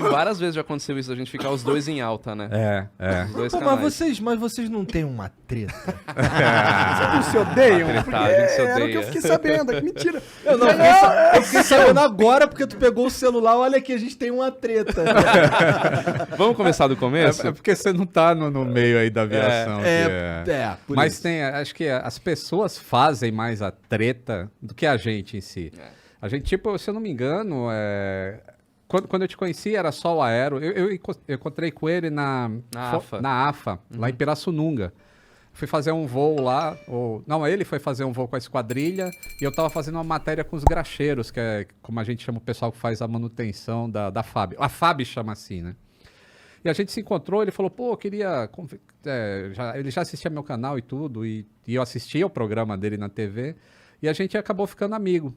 Várias vezes já aconteceu isso, a gente ficar os dois em alta, né? Os dois Pô, canais. mas vocês não têm uma treta? Vocês não se odeiam? A Porque tretagem se era o que odeia. eu fiquei sabendo. Que mentira. Eu fiquei sabendo agora porque tu pegou o celular, olha aqui, a gente tem uma treta. Vamos começar do começo? É porque você não tá no meio aí da aviação. Por Mas isso. acho que as pessoas fazem mais a treta do que a gente em si. A gente, tipo, se eu não me engano, quando eu te conheci era só o Aero. Eu encontrei com ele na AFA, lá em Pirassununga. Fui fazer um voo lá, ele foi fazer um voo com a esquadrilha e eu tava fazendo uma matéria com os graxeiros, que é como a gente chama o pessoal que faz a manutenção da FAB. A FAB chama assim, né? E a gente se encontrou, ele falou, pô, eu queria... ele já assistia meu canal e tudo, e eu assistia o programa dele na TV, e a gente acabou ficando amigo.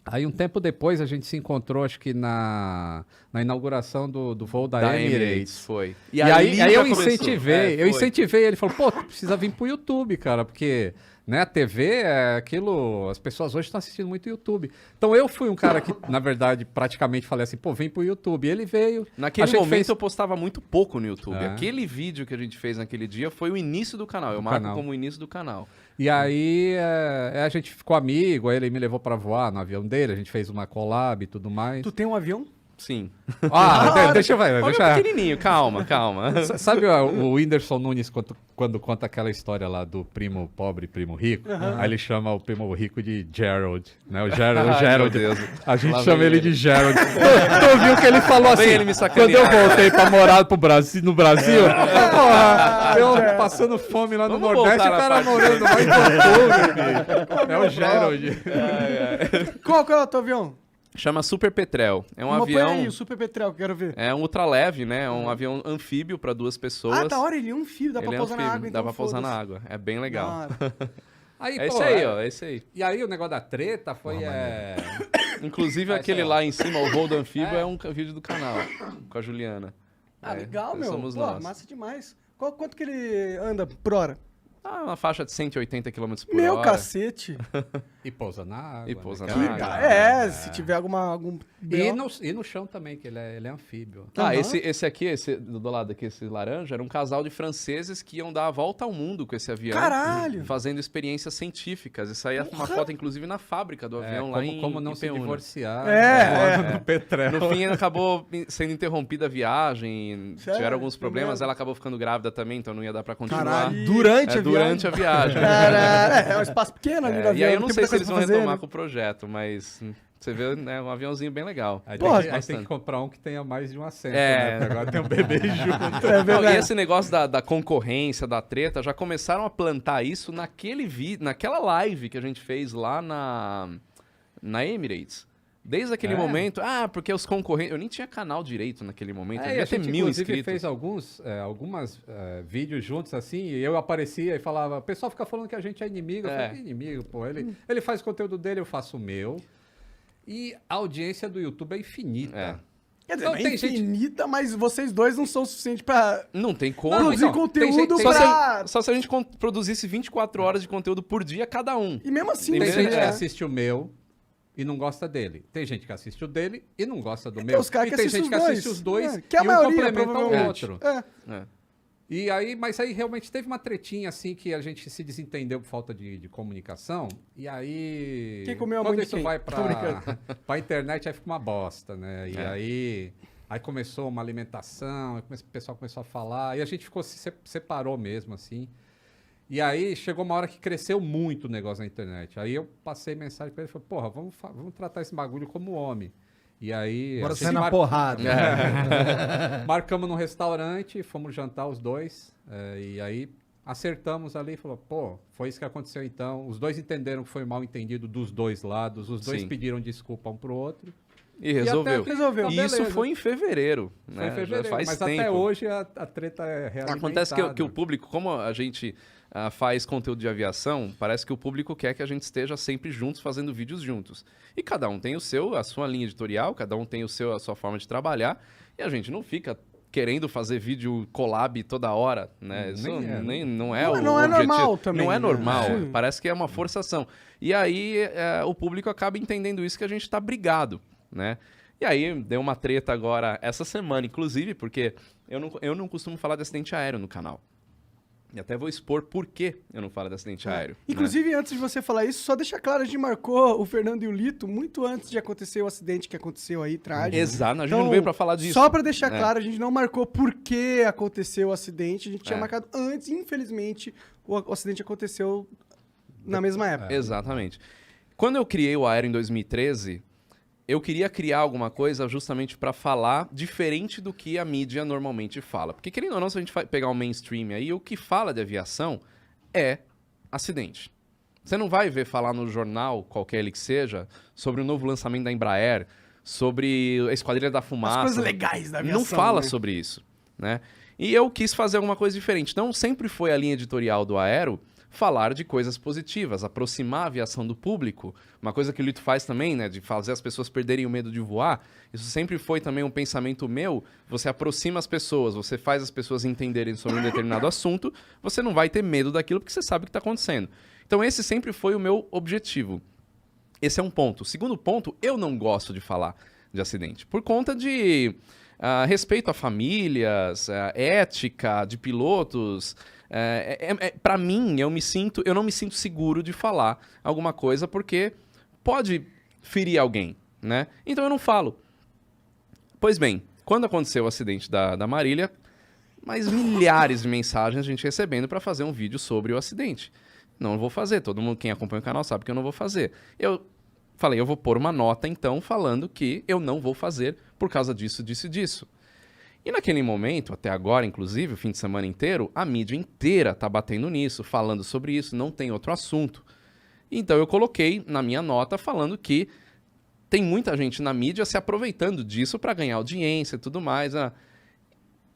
Aí um tempo depois a gente se encontrou, acho que na inauguração do voo da Emirates. Foi. E aí já eu começou. incentivei, ele falou, pô, tu precisa vir pro YouTube, cara, porque a TV é aquilo, as pessoas hoje estão assistindo muito YouTube. Então eu fui um cara que, na verdade, praticamente falei assim, pô, vem pro YouTube. E ele veio. Naquele momento eu postava muito pouco no YouTube. Aquele vídeo que a gente fez naquele dia foi o início do canal. Eu marco como o início do canal. E aí a gente ficou amigo, aí ele me levou pra voar no avião dele, a gente fez uma collab e tudo mais. Tu tem um avião? Sim. Deixa eu ver. Olha pequenininho, calma. Sabe o Whindersson Nunes quando conta aquela história lá do primo pobre e primo rico? Aí ele chama o primo rico de Gerald, né? O Gerald. A gente chama ele de Gerald. Tu viu que ele falou assim, ele me quando eu voltei pra morar no Brasil, porra, eu passando fome lá no Nordeste, o cara morando lá em Vancouver. É o Gerald. Qual é o teu avião? Chama Super Petrel. É um Põe avião... aí, o Super Petrel, que eu quero ver. É um ultraleve, né? É um avião anfíbio para 2 pessoas. Ah, da hora, ele é um fio, dá pra pousar na água. Dá pra pousar na água. É bem legal. Aí, é esse aí, ó. É esse aí. E aí o negócio da treta foi... Inclusive aquele lá em cima, o voo do anfíbio, é um vídeo do canal. Com a Juliana. Legal, meu. Somos Pô, nós. massa demais. Quanto que ele anda por hora? Uma faixa de 180 km por Meu hora. cacete. E pousa na água. E pousa né, na cara? água. Se tiver algum... E no chão também, que ele é anfíbio. Esse aqui, esse do lado aqui, esse laranja, era um casal de franceses que iam dar a volta ao mundo com esse avião. Caralho! Fazendo experiências científicas. Isso aí é uma foto, inclusive, na fábrica do avião, lá em Como não se Ipeúna. divorciar. É. No Petrel. No fim, acabou sendo interrompida a viagem, Sério? tiveram alguns problemas, Primeiro. ela acabou ficando grávida também, então não ia dar pra continuar. Caralho. Durante a viagem. Durante a viagem. É um espaço pequeno ali do E avião. aí eu não sei se eles vão retomar né? com o projeto, mas você vê, né, um aviãozinho bem legal. Aí Porra, tem que comprar um que tenha mais de um assento, É. né? Agora tem um bebê junto. Não, e esse negócio da concorrência, da treta, já começaram a plantar isso naquela live que a gente fez lá na Emirates. Desde aquele momento, porque os concorrentes... Eu nem tinha canal direito naquele momento, eu E devia a ter gente, 1000 inclusive, inscritos. fez algumas vídeos juntos, assim, e eu aparecia e falava, o pessoal fica falando que a gente é inimigo. Eu falei, que inimigo, pô. Ele faz o conteúdo dele, eu faço o meu. E a audiência do YouTube é infinita. Quer dizer, Então, é tem gente- infinita, mas vocês dois não são suficientes pra Não tem como. produzir então, conteúdo tem pra... Só se a gente produzisse 24 horas de conteúdo por dia cada um. E mesmo assim... Tem Tem gente que é. assiste o meu e não gosta dele. Tem gente que assiste o dele e não gosta do Tem meu. os caras E que tem assistem gente que assiste os dois que é a e maioria, um complementa o provavelmente. outro. É. E aí, mas aí realmente teve uma tretinha assim que a gente se desentendeu por falta de comunicação. E aí. Quem comeu a quando mãe de isso quem? vai Tô brincando. pra internet, aí fica uma bosta, né? E aí começou uma alimentação, aí o pessoal começou a falar, e a gente se separou mesmo, assim. E aí chegou uma hora que cresceu muito o negócio na internet. Aí eu passei mensagem pra ele e falei, porra, vamos tratar esse bagulho como homem. E aí... Agora a gente sai na porrada. Marcamos num restaurante, fomos jantar os dois, e aí acertamos ali e falou, pô, foi isso que aconteceu então. Os dois entenderam que foi mal entendido dos dois lados, os dois Sim. pediram desculpa um pro outro. E resolveu. até resolveu. E Então, isso beleza. foi em fevereiro. Foi Né? em fevereiro, Já faz mas tempo. até hoje a treta é realimentada. Acontece que o público, como a gente faz conteúdo de aviação, parece que o público quer que a gente esteja sempre juntos, fazendo vídeos juntos. E cada um tem a sua linha editorial, cada um tem a sua forma de trabalhar, e a gente não fica querendo fazer vídeo collab toda hora, né? Isso não é o Não é objetivo. normal também, Não é né? normal, Sim. parece que é uma forçação. E aí o público acaba entendendo isso, que a gente está brigado, né? E aí deu uma treta agora essa semana, inclusive, porque eu não costumo falar de acidente aéreo no canal. E até vou expor por que eu não falo de acidente aéreo. né? Inclusive, antes de você falar isso, só deixa claro, a gente marcou o Fernando e o Lito muito antes de acontecer o acidente que aconteceu aí, trágico. Exato, a gente Então, não veio pra falar disso. Só pra deixar né? claro, a gente não marcou por que aconteceu o acidente, a gente tinha É. marcado antes, e infelizmente o acidente aconteceu na mesma época. Exatamente. Quando eu criei o Aero em 2013, eu queria criar alguma coisa justamente para falar diferente do que a mídia normalmente fala. Porque, querendo ou não, se a gente pegar o mainstream aí, o que fala de aviação é acidente. Você não vai ver falar no jornal, qualquer ele que seja, sobre o novo lançamento da Embraer, sobre a Esquadrilha da Fumaça. As coisas legais da aviação. Não fala né? sobre isso, né? E eu quis fazer alguma coisa diferente. Então, sempre foi a linha editorial do Aero falar de coisas positivas, aproximar a aviação do público. Uma coisa que o Lito faz também, né? De fazer as pessoas perderem o medo de voar. Isso sempre foi também um pensamento meu. Você aproxima as pessoas, você faz as pessoas entenderem sobre um determinado assunto, você não vai ter medo daquilo porque você sabe o que está acontecendo. Então, esse sempre foi o meu objetivo. Esse é um ponto. Segundo ponto, eu não gosto de falar de acidente. Por conta de respeito a famílias, ética de pilotos. Para mim, eu não me sinto seguro de falar alguma coisa porque pode ferir alguém, né? Então eu não falo. Pois bem, quando aconteceu o acidente da Marília, mais milhares de mensagens a gente recebendo para fazer um vídeo sobre o acidente. Não vou fazer. Todo mundo, quem acompanha o canal sabe que eu não vou fazer. Eu falei, eu vou pôr uma nota então falando que eu não vou fazer por causa disso, disso e disso. E naquele momento, até agora, inclusive, o fim de semana inteiro, a mídia inteira tá batendo nisso, falando sobre isso, não tem outro assunto. Então eu coloquei na minha nota falando que tem muita gente na mídia se aproveitando disso para ganhar audiência e tudo mais.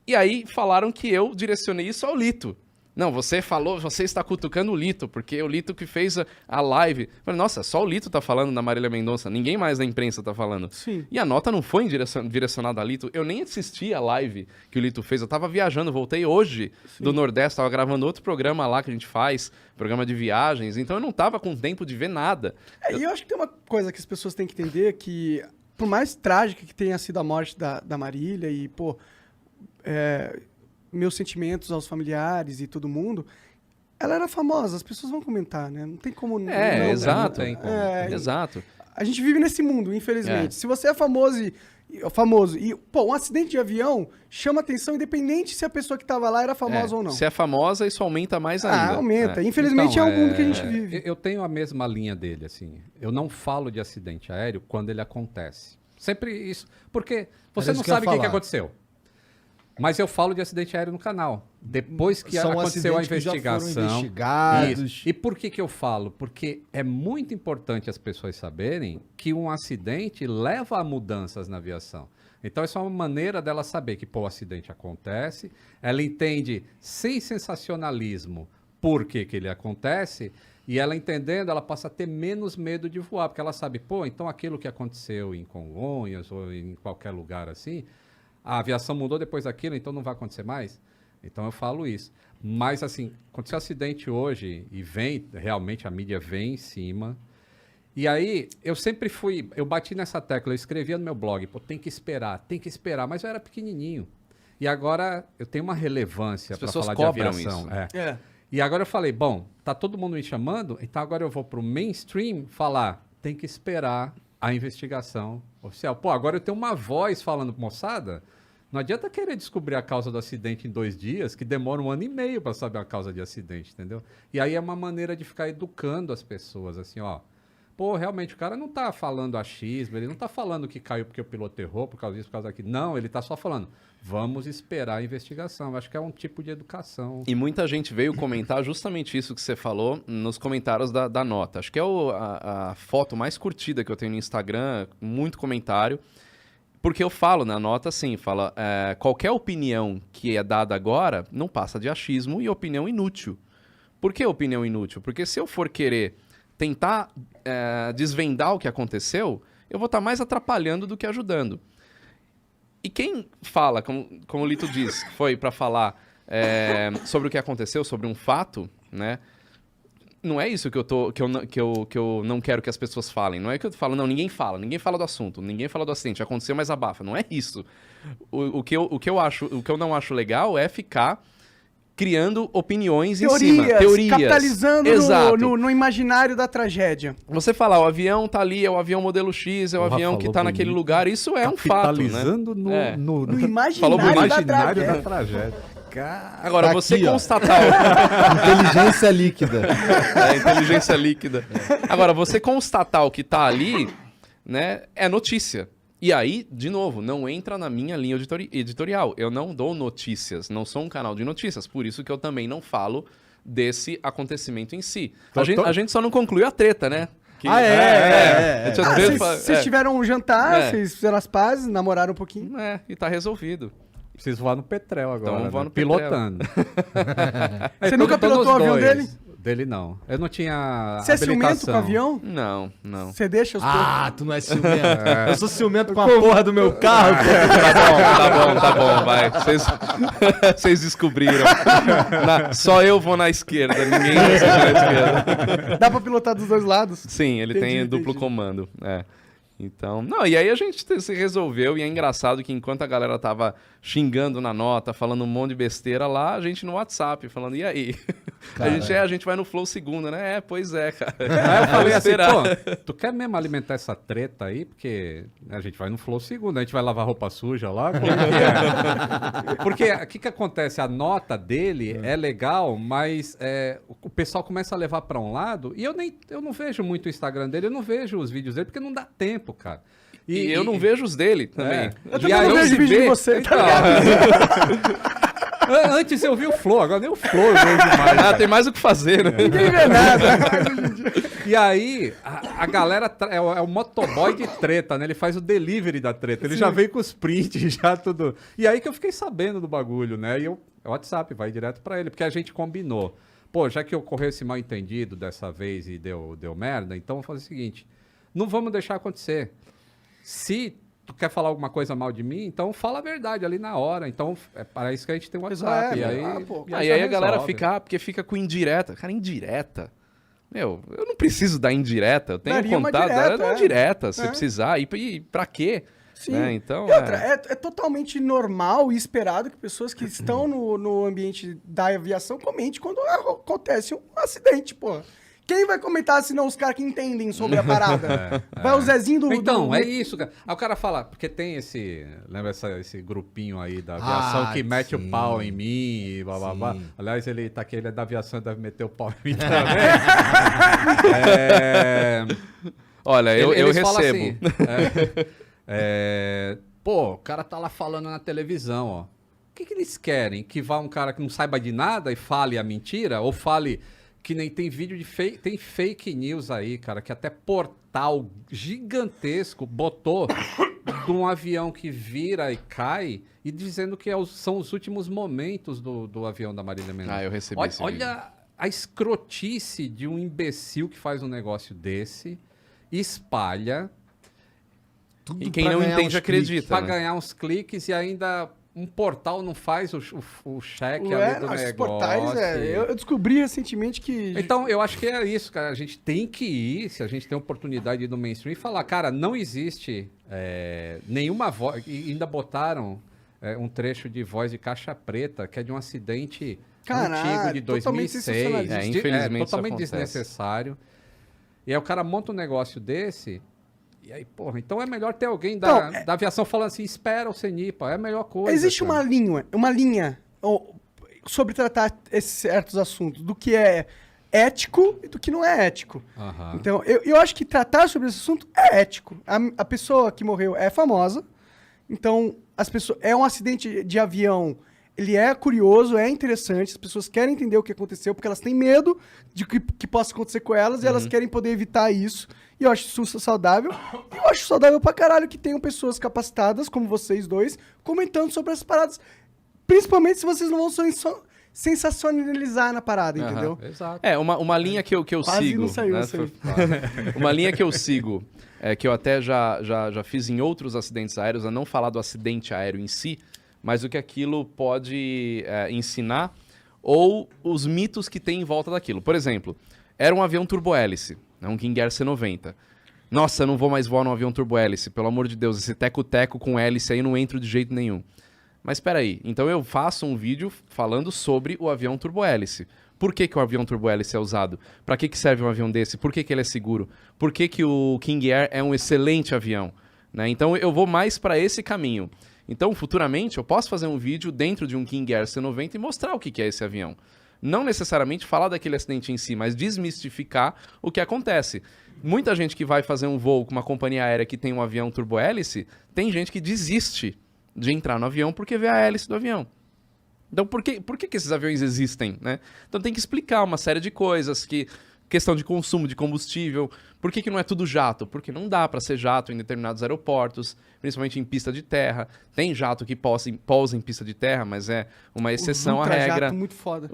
E aí falaram que eu direcionei isso ao Lito. Não, você falou, você está cutucando o Lito, porque é o Lito que fez a live. Eu falei, nossa, só o Lito tá falando da Marília Mendonça, ninguém mais da imprensa tá falando. Sim. E a nota não foi direcionada a Lito, eu nem assisti a live que o Lito fez, eu tava viajando, voltei hoje do Nordeste, tava gravando outro programa lá que a gente faz, programa de viagens, então eu não tava com tempo de ver nada. E eu acho que tem uma coisa que as pessoas têm que entender, que por mais trágica que tenha sido a morte da Marília e, pô, meus sentimentos aos familiares e todo mundo, ela era famosa, as pessoas vão comentar, né? Não tem como não... Exato. Não tem como. Exato. A gente vive nesse mundo, infelizmente. Se você é famoso e, pô, um acidente de avião chama atenção independente se a pessoa que tava lá era famosa ou não. Se é famosa, isso aumenta mais ainda. Aumenta. É. Infelizmente Então, é o mundo que a gente vive. Eu tenho a mesma linha dele, assim. Eu não falo de acidente aéreo quando ele acontece. Sempre isso. Porque você Era não isso que eu ia sabe o que falar. aconteceu. Mas eu falo de acidente aéreo no canal. Depois que São aconteceu a acidentes que já foram investigação. investigados. Isso. E por que eu falo? Porque é muito importante as pessoas saberem que um acidente leva a mudanças na aviação. Então, essa é uma maneira dela saber que, pô, o acidente acontece, ela entende sem sensacionalismo por que ele acontece, e ela entendendo, ela passa a ter menos medo de voar, porque ela sabe, pô, então aquilo que aconteceu em Congonhas ou em qualquer lugar assim, a aviação mudou depois daquilo, então não vai acontecer mais? Então eu falo isso. Mas assim, aconteceu um acidente hoje e realmente a mídia vem em cima. E aí, eu bati nessa tecla, eu escrevia no meu blog, pô, tem que esperar, mas eu era pequenininho. E agora eu tenho uma relevância As para pessoas falar de cobram aviação. isso. E agora eu falei, bom, tá todo mundo me chamando, então agora eu vou pro mainstream falar, tem que esperar a investigação oficial. Pô, agora eu tenho uma voz falando, moçada, não adianta querer descobrir a causa do acidente em 2 dias, que demora 1 ano e meio para saber a causa de acidente, entendeu? E aí é uma maneira de ficar educando as pessoas, assim, ó. Pô, realmente, o cara não tá falando achismo, ele não tá falando que caiu porque o piloto errou, por causa disso, por causa daquilo. Não, ele tá só falando, vamos esperar a investigação. Eu acho que é um tipo de educação. E muita gente veio comentar justamente isso que você falou nos comentários da nota. Acho que é a foto mais curtida que eu tenho no Instagram, muito comentário. Porque eu falo na nota assim, fala, qualquer opinião que é dada agora não passa de achismo e opinião inútil. Por que opinião inútil? Porque se eu for querer tentar desvendar o que aconteceu, eu vou estar mais atrapalhando do que ajudando. E quem fala, como o Lito diz, que foi para falar sobre o que aconteceu, sobre um fato, né? não é isso que eu não quero que as pessoas falem. Não é que eu falo, não, ninguém fala do assunto, ninguém fala do acidente, aconteceu, mas abafa. Não é isso. O que eu não acho legal é ficar criando opiniões em cima. Teorias. Capitalizando Exato. no imaginário da tragédia. Você falar, o avião tá ali, é o avião modelo X, é o avião que tá naquele lugar, isso é um fato, né? Capitalizando No Falou imaginário, imaginário da da tragédia. tragédia. Agora, Tá você aqui, ó. constatar... Inteligência líquida. Inteligência líquida. Agora, você constatar o que tá ali, né, é notícia. E aí, de novo, não entra na minha linha editorial. Eu não dou notícias, não sou um canal de notícias. Por isso que eu também não falo desse acontecimento em si. A gente só não conclui a treta, né? Que- A gente às vezes fala- Vocês tiveram um jantar, É. vocês fizeram as pazes, namoraram um pouquinho. e tá resolvido. Preciso voar no Petrel agora. Então, né? voar no Petrel. Pilotando. Você nunca pilotou o avião dele? Dele não. Eu não tinha Você é ciumento habilitação. com o avião? Não. Você deixa os Ah, tu não é ciumento. Eu sou ciumento com a porra do meu carro. Tá bom, vai. Vocês descobriram. Só eu vou na esquerda, ninguém vai ser na esquerda. Dá pra pilotar dos dois lados? Sim, ele tem Entendi, duplo entendi. comando. Então, não, e aí a gente se resolveu, e é engraçado que enquanto a galera tava xingando na nota, falando um monte de besteira lá, a gente no WhatsApp, falando, e aí? A gente vai no Flow segunda, né? Pois é, cara. Aí eu falei assim, Esperar. pô, tu quer mesmo alimentar essa treta aí? Porque a gente vai no Flow segunda, a gente vai lavar roupa suja lá. Como é que é? Porque o que acontece? A nota dele é legal, mas o pessoal começa a levar pra um lado, e eu não vejo muito o Instagram dele, eu não vejo os vídeos dele, porque não dá tempo, cara. E eu não vejo os dele também. Eu E também aí não vejo se vídeo de vê- você, tá Então, antes eu vi o Flow, agora nem o Flow eu vejo mais. Tem mais o que fazer, né? Ninguém vê nada. E aí, a galera é o motoboy de treta, né? Ele faz o delivery da treta. Ele já veio com os prints, já tudo. E aí que eu fiquei sabendo do bagulho, né? E o WhatsApp vai direto pra ele, porque a gente combinou. Pô, já que ocorreu esse mal entendido dessa vez e deu merda, então vamos fazer o seguinte: não vamos deixar acontecer. Se tu quer falar alguma coisa mal de mim, então fala a verdade ali na hora. Então, é para isso que a gente tem o WhatsApp. E aí, pô. e Aí já a galera resolve. porque fica com indireta. Cara, indireta? Meu, eu não preciso dar indireta. Eu tenho Daria uma contato. direta, Dá uma é. direta, se É. precisar. E pra quê? Sim. Né? Então, E outra, é totalmente normal e esperado que pessoas que estão no ambiente da aviação comentem quando acontece um acidente, pô. Quem vai comentar se não os caras que entendem sobre a parada? Vai o Zezinho do... Então, do- é isso, cara. Aí o cara fala, porque tem lembra esse grupinho aí da aviação que mete sim. o pau em mim e blá blá blá. Sim. Aliás, ele tá aqui, ele é da aviação, deve meter o pau em mim também. É, olha, eu eles falam recebo. assim, pô, o cara tá lá falando na televisão, ó. O que eles querem? Que vá um cara que não saiba de nada e fale a mentira? Ou fale que nem tem vídeo de tem fake news aí, cara, que até portal gigantesco botou de um avião que vira e cai e dizendo que são os últimos momentos do avião da Marília Mendonça. Eu recebi Olha, esse vídeo. olha a escrotice de um imbecil que faz um negócio desse, espalha Tudo E quem pra não ganhar entende uns acredita. para né? ganhar uns cliques e ainda um portal não faz o cheque Ué, ali do esses negócio. portais, eu descobri recentemente que... Então, eu acho que é isso, cara. A gente tem que ir, se a gente tem oportunidade de ir no mainstream, e falar, cara, não existe nenhuma voz. E ainda botaram um trecho de voz de caixa preta, que é de um acidente antigo de totalmente 2006. sensacionalista. Infelizmente isso totalmente acontece. desnecessário. E aí o cara monta um negócio desse. E aí, porra, então é melhor ter alguém Não, da aviação falando assim, espera o CENIPA, é a melhor coisa. Existe cara. uma linha sobre tratar esses certos assuntos, do que é ético e do que não é ético. Aham. Então, eu acho que tratar sobre esse assunto é ético. A pessoa que morreu é famosa, então é um acidente de avião, ele é curioso, é interessante, as pessoas querem entender o que aconteceu, porque elas têm medo de que possa acontecer com elas, e elas querem poder evitar isso. E eu acho isso saudável. E eu acho saudável pra caralho que tenham pessoas capacitadas, como vocês dois, comentando sobre as paradas. Principalmente se vocês não vão sensacionalizar na parada, Aham. entendeu? Exato. Uma linha que eu Quase sigo. não saiu né? isso aí. Uma linha que eu sigo, que eu até já fiz em outros acidentes aéreos, a não falar do acidente aéreo em si, mas o que aquilo pode ensinar ou os mitos que tem em volta daquilo. Por exemplo, Era um avião turbohélice, né? Um King Air C-90. Nossa, eu não vou mais voar num avião turbohélice, pelo amor de Deus, esse teco-teco com hélice aí não entro de jeito nenhum. Mas espera aí, então eu faço um vídeo falando sobre o avião turbohélice. Por que, que o avião turbohélice é usado? Para que serve um avião desse? Por que, que ele é seguro? Por que, que o King Air é um excelente avião? Né? Então eu vou mais para esse caminho. Então, futuramente, eu posso fazer um vídeo dentro de um King Air C-90 e mostrar o que, que é esse avião. Não necessariamente falar daquele acidente em si, mas desmistificar o que acontece. Muita gente que vai fazer um voo com uma companhia aérea que tem um avião turbohélice, tem gente que desiste de entrar no avião porque vê a hélice do avião. Então, por que esses aviões existem, né? Então, tem que explicar uma série de coisas, questão de consumo de combustível. Por que não é tudo jato? Porque não dá para ser jato em determinados aeroportos, principalmente em pista de terra. Tem jato que pousa em pista de terra, mas é uma exceção à regra. Muito foda.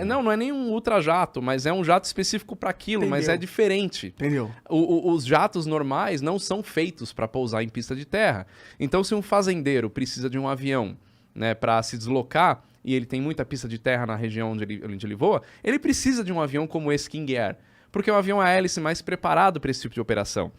Não é nem um ultrajato, mas é um jato específico para aquilo, Entendeu. mas é diferente. Entendeu? Os jatos normais não são feitos para pousar em pista de terra. Então, se um fazendeiro precisa de um avião, né, para se deslocar, e ele tem muita pista de terra na região onde ele voa, ele precisa de um avião como esse King Air, porque é um avião a hélice mais preparado para esse tipo de operação.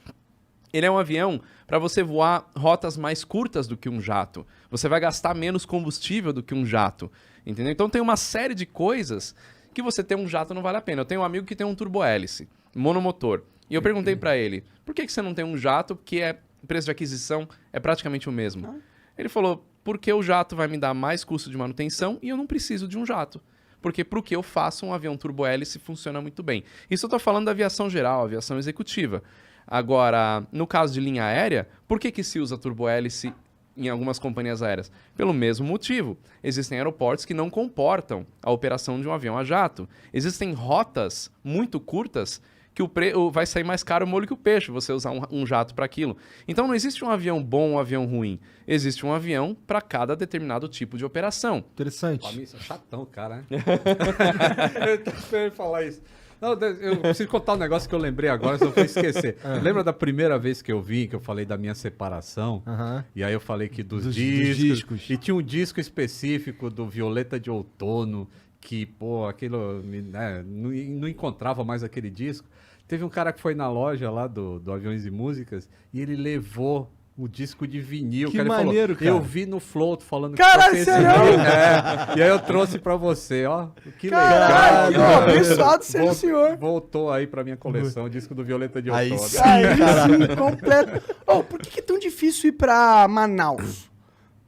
Ele é um avião para você voar rotas mais curtas do que um jato. Você vai gastar menos combustível do que um jato, entendeu? Então tem uma série de coisas que você ter um jato não vale a pena. Eu tenho um amigo que tem um turbohélice, monomotor, e eu perguntei para ele, por que você não tem um jato que o preço de aquisição é praticamente o mesmo? Ele falou, porque o jato vai me dar mais custo de manutenção e eu não preciso de um jato. Porque para o que eu faço, um avião turbohélice funciona muito bem. Isso eu estou falando da aviação geral, aviação executiva. Agora, no caso de linha aérea, por que se usa turbohélice em algumas companhias aéreas? Pelo mesmo motivo. Existem aeroportos que não comportam a operação de um avião a jato. Existem rotas muito curtas que vai sair mais caro o molho que o peixe, você usar um jato para aquilo. Então não existe um avião bom ou um avião ruim. Existe um avião para cada determinado tipo de operação. Interessante. Pra mim, isso é chatão, cara, né? Eu tô esperando falar isso. Não, eu preciso contar um negócio que eu lembrei agora, senão eu vou esquecer. Lembra da primeira vez que eu vim, que eu falei da minha separação? E aí eu falei que dos discos. E tinha um disco específico do Violeta de Outono, que, pô, aquilo, né, não encontrava mais aquele disco. Teve um cara que foi na loja lá do Aviões e Músicas e ele levou o disco de vinil. Que Ele maneiro, falou, cara. Eu vi no Float falando Caralho, que sério? E aí eu trouxe pra você, ó. Que Caralho, legal. abençoado seja o senhor. Voltou aí pra minha coleção, o disco do Violeta de Aí Outono. sim. Aí sim, completo. Por que é tão difícil ir pra Manaus?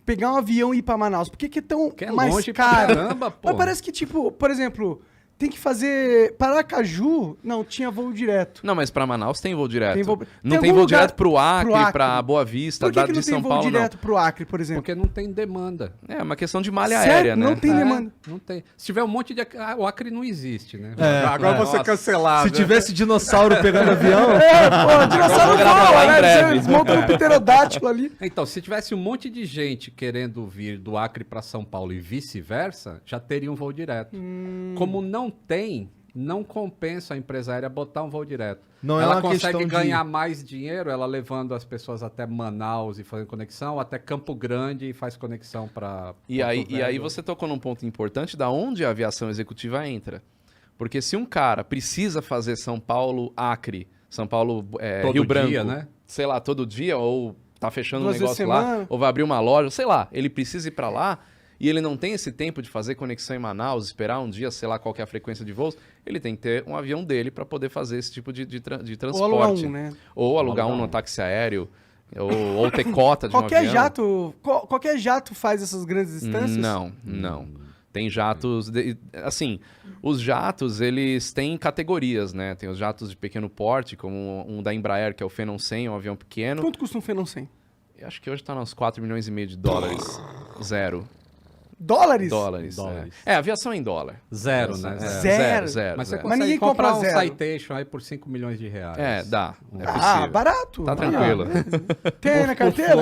Pegar um avião e ir pra Manaus? Por que é tão Que é mais longe pra caro? caramba, pô. Mas parece que, tipo, por exemplo, tem que fazer... Paracaju, não, tinha voo direto. Não, mas para Manaus tem voo direto. Tem voo- Não tem tem algum voo lugar direto pro Acre, pro Acre. para Boa Vista, Por que, que de não tem São voo Paulo, direto pro Acre, por exemplo? Porque não tem demanda. não. É uma questão de malha Sério? aérea, né? Não tem demanda. Não tem. Se tiver um monte de... O Acre não existe, né? É, Agora é. você Nossa. cancelado. Se tivesse dinossauro pegando avião, Pô, dinossauro vou gravar voa, lá em né? breve. Eles montam um pterodátilo ali. Então, se tivesse um monte de gente querendo vir do Acre para São Paulo e vice-versa, já teria um voo direto. Como não tem, não compensa a empresa aérea botar um voo direto. Não é ela uma consegue questão de- ganhar mais dinheiro, ela levando as pessoas até Manaus e fazendo conexão, até Campo Grande e faz conexão para E aí você tocou num ponto importante da onde a aviação executiva entra. Porque se um cara precisa fazer São Paulo-Acre, São Paulo Todo Rio Branco, dia, né? sei lá, todo dia, ou tá fechando um 2 vezes negócio lá, semana. ou vai abrir uma loja, sei lá, ele precisa ir para lá e ele não tem esse tempo de fazer conexão em Manaus, esperar um dia, sei lá qual que é a frequência de voos, ele tem que ter um avião dele para poder fazer esse tipo de Ou transporte. alugar um, né? Ou alugar um no táxi aéreo, ou ter cota de um Qualquer avião. jato, qualquer jato faz essas grandes distâncias? Não. Tem jatos... assim, os jatos, eles têm categorias, né? Tem os jatos de pequeno porte, como um da Embraer, que é o Phenom 100, um avião pequeno. Quanto custa um Phenom 100? Eu acho que hoje tá nos 4,5 milhões de dólares. Zero. Dólares? Dólares. Dólares. Aviação em dólar. Zero, né? Zero. Mas você zero. consegue ninguém comprar compra um zero. Citation aí por 5 milhões de reais. Dá. É Ah, possível. barato. Tá tranquilo. Tem na carteira?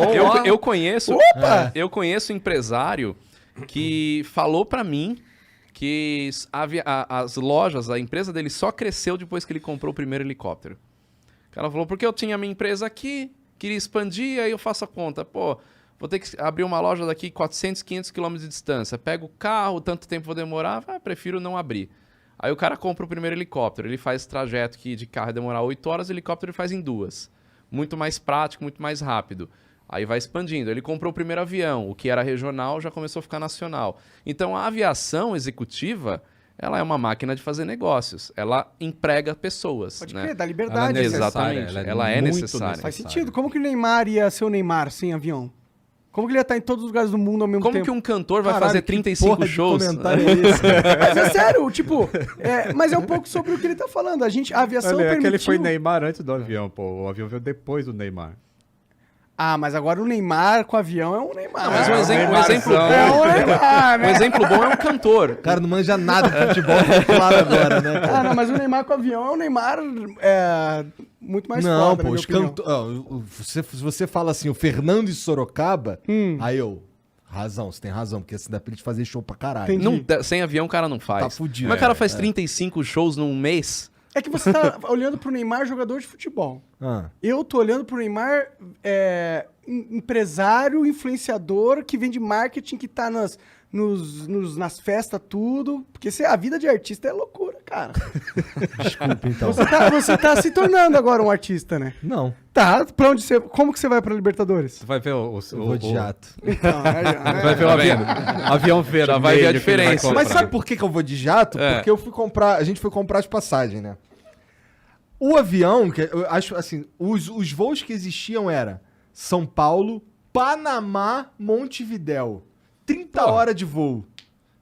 Eu conheço... Opa! Eu conheço um empresário que falou pra mim que as lojas, a empresa dele só cresceu depois que ele comprou o primeiro helicóptero. O cara falou, porque eu tinha a minha empresa aqui, queria expandir, aí eu faço a conta. Pô, vou ter que abrir uma loja daqui 400, 500 quilômetros de distância. Pego o carro, tanto tempo vou demorar, prefiro não abrir. Aí o cara compra o primeiro helicóptero, ele faz trajeto que de carro ia demorar 8 horas, o helicóptero ele faz em 2. Muito mais prático, muito mais rápido. Aí vai expandindo. Ele comprou o primeiro avião, o que era regional já começou a ficar nacional. Então a aviação executiva, ela é uma máquina de fazer negócios. Ela emprega pessoas. Pode né? crer, dá Ela é liberdade. né? Exatamente. necessária, Ela é muito necessária. Faz sentido. Como que o Neymar ia ser o Neymar sem avião? Como que ele ia estar em todos os lugares do mundo ao mesmo Como tempo? que um cantor vai Caralho, fazer que 35 porra de shows? comentário é esse? Mas é sério, tipo... mas é um pouco sobre o que ele tá falando. A aviação Olha, é que permitiu... ele foi Neymar antes do avião, pô. O avião veio depois do Neymar. Ah, mas agora o Neymar com avião é um Neymar. Não, mas um Neymarzão. exemplo É um Neymar, um né? exemplo bom é um cantor. O cara não manja nada de futebol, tá claro agora, né? Ah, não, mas o Neymar com avião é um Neymar muito mais Não, foda, pô, na os minha opinião. cantores. Se você fala assim, o Fernando de Sorocaba, aí eu. Razão, você tem razão, porque assim dá pra ele fazer show pra caralho. Entendi. Sem avião o cara não faz. Tá fudido. Mas o cara faz 35 shows num mês. É que você tá olhando pro Neymar jogador de futebol. Ah. Eu tô olhando pro Neymar empresário, influenciador, que vende marketing, que tá nas festas, tudo. Porque a vida de artista é loucura, cara. Desculpa, então. Você tá se tornando agora um artista, né? Não, Tá, pra onde você... Como que você vai pra Libertadores? Tu vai ver o eu vou de jato. Então, vai ver o avião vermelho. Já vai ver a que ele vai diferença. comprar. Mas sabe por que eu vou de jato? É. Porque a gente foi comprar as passagens, né? O avião, que eu acho assim, os voos que existiam era São Paulo, Panamá, Montevidéu. 30 horas de voo.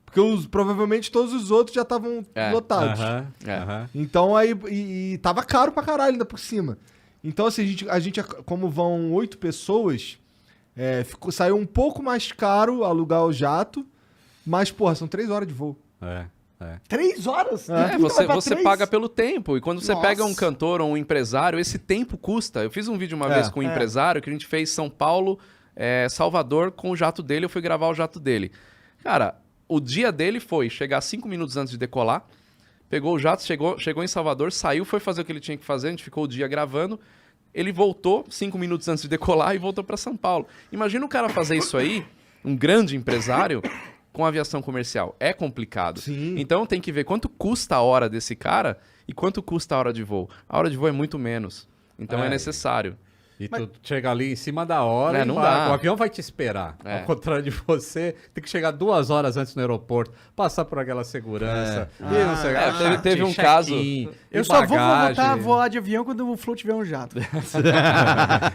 Porque provavelmente todos os outros já estavam lotados. Aham, É. aham. Então aí. E tava caro pra caralho ainda por cima. Então, assim, a gente como vão 8 pessoas, saiu um pouco mais caro alugar o jato. Mas, porra, são 3 horas de voo. É. 3 horas? Você paga pelo tempo. E quando você Nossa. pega um cantor ou um empresário, esse tempo custa. Eu fiz um vídeo uma vez com um empresário que a gente fez São Paulo, Salvador, com o jato dele. Eu fui gravar o jato dele. Cara, o dia dele foi chegar 5 minutos antes de decolar, pegou o jato, chegou em Salvador, saiu, foi fazer o que ele tinha que fazer, a gente ficou o dia gravando. Ele voltou 5 minutos antes de decolar e voltou para São Paulo. Imagina o cara fazer isso aí, um grande empresário, com aviação comercial. É complicado. Sim. Então tem que ver quanto custa a hora desse cara e quanto custa a hora de voo. A hora de voo é muito menos. Então é necessário. E tu chega ali em cima da hora e Não dá. o avião vai te esperar. Ao contrário de você, tem que chegar 2 horas antes no aeroporto, passar por aquela segurança. E não sei, teve um check-in, caso- e Eu só vou bagagem. voltar a voar de avião quando o Flow tiver um jato.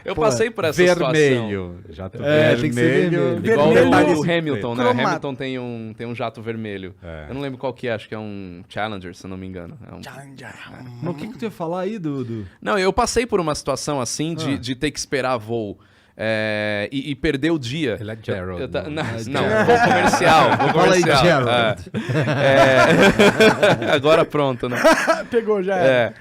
Eu passei por essa vermelho. Jato tem que ser vermelho. vermelho. Igual Vermelho o Hamilton, né? cromado. Hamilton tem um jato vermelho. Eu não lembro qual que é, acho que é um Challenger, se eu não me engano. Mas o que tu ia falar aí, do... Não, eu passei por uma situação assim de ter que esperar voo. E perder o dia. Ele é Gerald. Não, voo comercial. Voo Fala aí, comercial. Gerald. Agora pronto, né? Pegou, já era.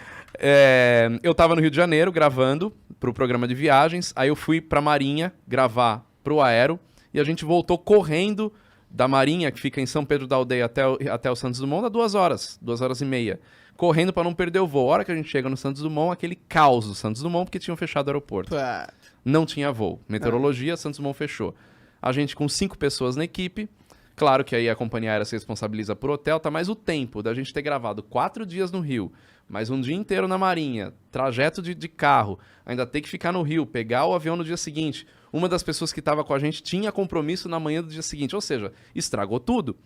Eu tava no Rio de Janeiro gravando pro programa de viagens, aí eu fui pra Marinha gravar pro Aero e a gente voltou correndo da Marinha, que fica em São Pedro da Aldeia, até o Santos Dumont, dá 2 horas, 2 horas e meia. Correndo pra não perder o voo. A hora que a gente chega no Santos Dumont, aquele caos do Santos Dumont, porque tinham fechado o aeroporto. Não tinha voo. Meteorologia, Santos Dumont fechou. A gente com 5 pessoas na equipe. Claro que aí a companhia aérea se responsabiliza por hotel, tá? Mas o tempo da gente ter gravado 4 dias no Rio, mais um dia inteiro na Marinha, trajeto de carro, ainda ter que ficar no Rio, pegar o avião no dia seguinte. Uma das pessoas que estava com a gente tinha compromisso na manhã do dia seguinte, ou seja, estragou tudo.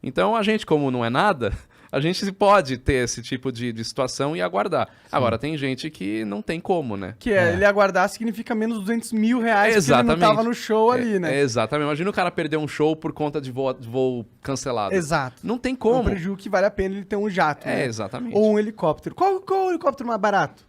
Então a gente, como não é nada, a gente pode ter esse tipo de situação e aguardar. Sim. Agora, tem gente que não tem como, né? Que ele aguardar significa menos 200 mil reais porque ele não tava no show ali, né? Exatamente. Imagina o cara perder um show por conta de voo cancelado. Exato. Não tem É um como. prejuízo que vale a pena ele ter um jato, né? Exatamente. Ou um helicóptero. Qual é o helicóptero mais barato?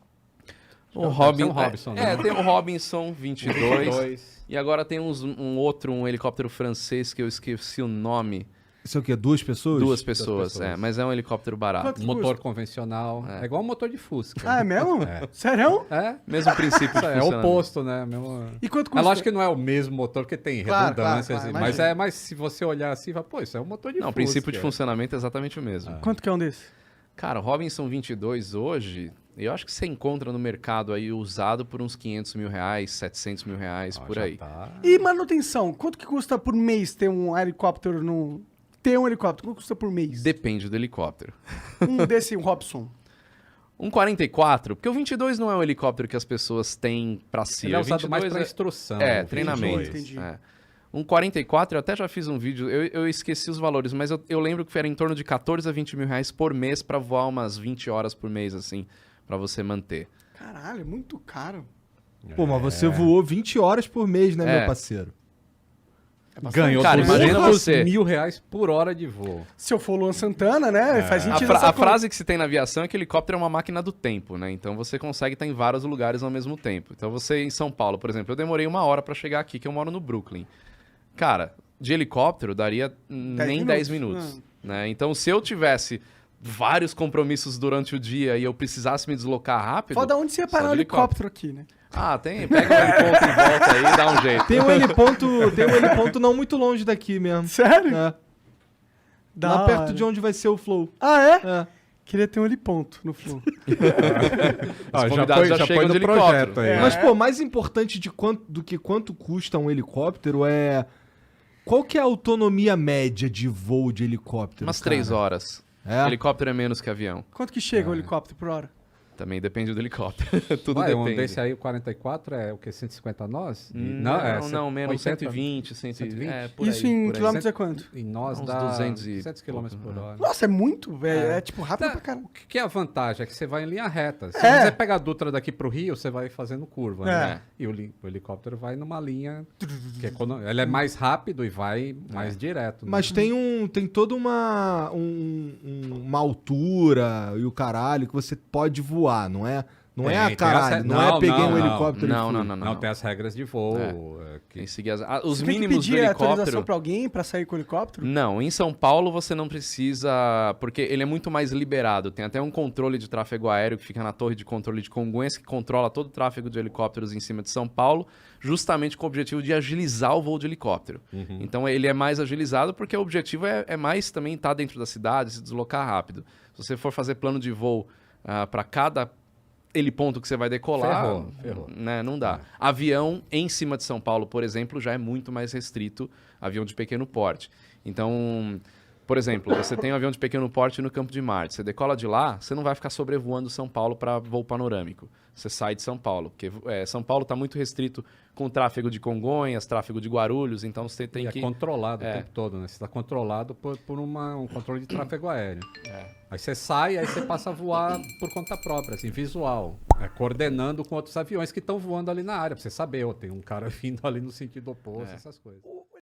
O Robin, Robinson, né? tem o Robinson 22. E agora tem um helicóptero francês que eu esqueci o nome. Isso é o quê? 2 pessoas? 2 pessoas, mas é um helicóptero barato. Quanto Motor custa? convencional. É igual um motor de Fusca. Ah, é mesmo? Sério? É. Mesmo princípio de É funcionamento. oposto, né? Mesmo... E quanto É custa? lógico que não é o mesmo motor, porque tem Claro, redundâncias. claro, Mas se você olhar assim, vai, pô, isso é um motor de Não, o Fusca. princípio de funcionamento é exatamente o mesmo. Quanto que é um desse? Cara, o Robinson 22 hoje, eu acho que você encontra no mercado aí usado por uns 500 mil reais, 700 mil reais, por já aí. tá. E manutenção? Quanto que custa por mês ter um helicóptero no... ter um helicóptero? Quanto custa por mês? Depende do helicóptero. Um desse, um Robson. Um 44, porque o 22 não é um helicóptero que as pessoas têm pra si. Ele é O usado mais 22 pra instrução. É, o treinamento. 22. Entendi. É. Um 44, eu até já fiz um vídeo, eu esqueci os valores, mas eu lembro que era em torno de 14 a 20 mil reais por mês pra voar umas 20 horas por mês, assim, pra você manter. Caralho, é muito caro. Pô, mas você voou 20 horas por mês, né, meu parceiro? Ganhou Cara, imagina você. R$2.000 por hora de voo. Se eu for o Luan Santana, né? Faz A, sentido essa a conta. frase que se tem na aviação é que helicóptero é uma máquina do tempo, né? Então você consegue estar em vários lugares ao mesmo tempo. Então você em São Paulo, por exemplo, eu demorei 1 hora pra chegar aqui, que eu moro no Brooklyn. Cara, de helicóptero daria nem 10 minutos, né? Então se eu tivesse vários compromissos durante o dia e eu precisasse me deslocar rápido... Foda onde você ia só parar de o helicóptero aqui, né? Ah, tem. Pega um heliponto e volta aí e dá um jeito. Tem um heliponto não muito longe daqui mesmo. Sério? É. Da Lá hora. perto de onde vai ser o Flow. Ah, é? É. Queria ter um heliponto no Flow. Os convidados já chegam de helicóptero. aí. Mas, pô, mais importante do que quanto custa um helicóptero é... Qual que é a autonomia média de voo de helicóptero, Umas cara? 3 horas. É? Helicóptero é menos que avião. Quanto que chega um helicóptero por hora? Também depende do helicóptero. Tudo Ué, um depende. desse aí, o 44, é o quê? 150 nós? Não, menos 80? 120, 120? É, por Isso aí, em por aí. quilômetros é quanto? Em nós Uns dá 200 e 200 km por hora. Nossa, é muito, velho. É tipo rápido pra Tá, caralho. o que é a vantagem? É que você vai em linha reta. Se É. você pegar a Dutra daqui pro Rio, você vai fazendo curva, É. né? E o helicóptero vai numa linha que ele é mais rápido e vai mais direto. Né? Mas tem toda uma altura e o caralho que você pode voar, não é? Não é a Tem caralho, as- não é não, peguei não, um não. helicóptero Não, e fui. Não, tem as regras de voo. Tem que Que... seguir os Você tem que mínimos do pedir autorização helicóptero. pra alguém pra sair com o helicóptero? Não, em São Paulo você não precisa, porque ele é muito mais liberado. Tem até um controle de tráfego aéreo que fica na torre de controle de Congonhas, que controla todo o tráfego de helicópteros em cima de São Paulo, justamente com o objetivo de agilizar o voo de helicóptero. Então ele é mais agilizado porque o objetivo é mais também estar dentro da cidade, se deslocar rápido. Se você for fazer plano de voo para cada heliponto que você vai decolar, Ferrou. né, não dá. Avião em cima de São Paulo, por exemplo, já é muito mais restrito, avião de pequeno porte. Então, por exemplo, você tem um avião de pequeno porte no Campo de Marte, você decola de lá, você não vai ficar sobrevoando São Paulo para voo panorâmico. Você sai de São Paulo, porque São Paulo está muito restrito com o tráfego de Congonhas, tráfego de Guarulhos, então você tem E que... é controlado o tempo todo, né? Você está controlado por um controle de tráfego aéreo. Aí você sai, aí você passa a voar por conta própria, assim, visual. Coordenando com outros aviões que estão voando ali na área, pra você saber, ó, tem um cara vindo ali no sentido oposto, essas coisas.